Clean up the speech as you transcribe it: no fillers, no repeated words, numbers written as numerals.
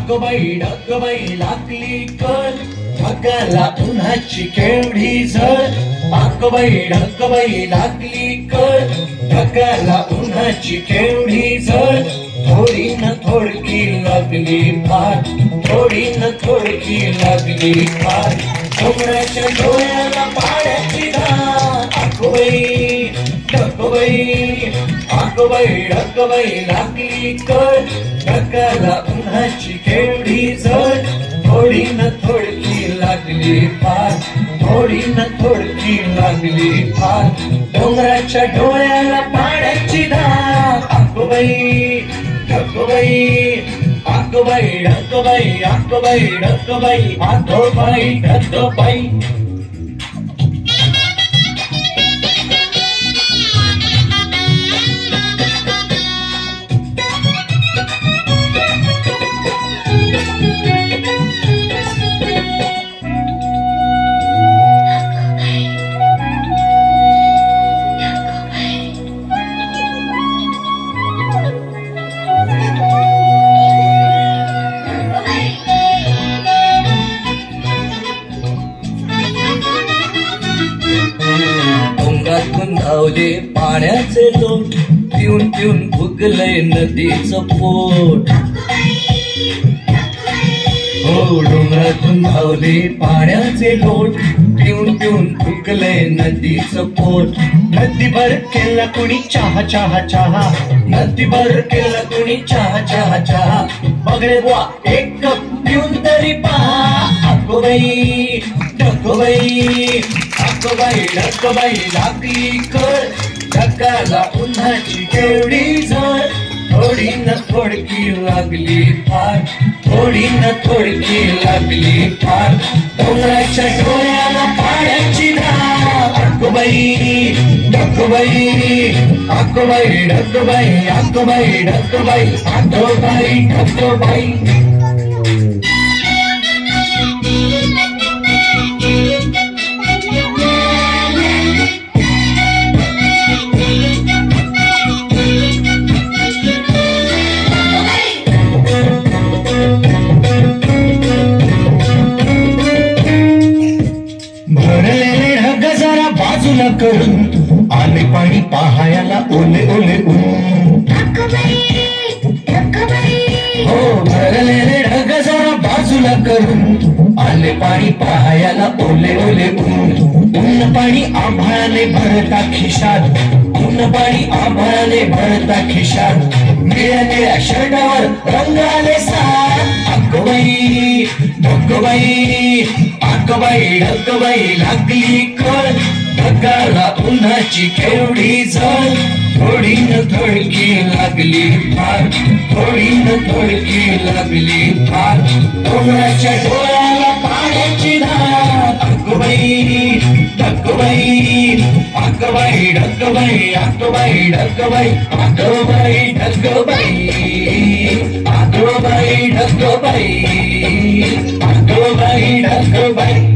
ढगबाई लागली कळ ढगाला उन्हाची केवढी झळ ढगबाई लागली कळ ढगाला उन्हाची केवढी झळ थोडी न थोडकी लागली फार थोडी न थोडकी लागली फार डोंगराच्या डोळ्याला पाण्याची धार ढगबाई लागली कळ ढगाला उन्हाची केवढी झळ थोडी न थोडकी लागली फार थोडी न थोडकी लागली फार डोंगराच्या डोळ्याला पाण्याची धार ढगबाई धावले पाण्याचे लोट पिऊन पिऊन फुगलंय नदीचं पोट हो डोंगरातून धावले पाण्याचे लोट पिऊन पिऊन फुगलंय नदीचं पोट नदीभर केला कुणी चहा चहा चहा नदीभर केला कुणी चहा चहा चहा बघडे बुवा एक कप पिऊन तरी पहा ढगबाई लागली कळ ढगाला उन्हाची केवढी झळ थोडी न थोडकी लागली फार थोडी न थोडकी लागली फार डोंगराच्या डोळ्याला पाण्याची धार ढगबाई भरलेले ढग जरा बाजूला करून आले पाणी पाहायला ओले ओले ऊन हो भरलेले ढग जरा बाजूला करून आले पाणी पाहायला ओले ओले ऊन पाणी आभाळाने भरता खिशात ऊन पाणी आभाळाने भरता खिशात निळ्या निळ्या शर्टावर रंगाले साथ ढगबाई लागली कळ ढगाला उन्हाची केवढी झळ थोडी न थोडकी लागली फार थोडी न थोडकी लागली फार डोंगराच्या डोळ्याला पाण्याची धार ढगबाई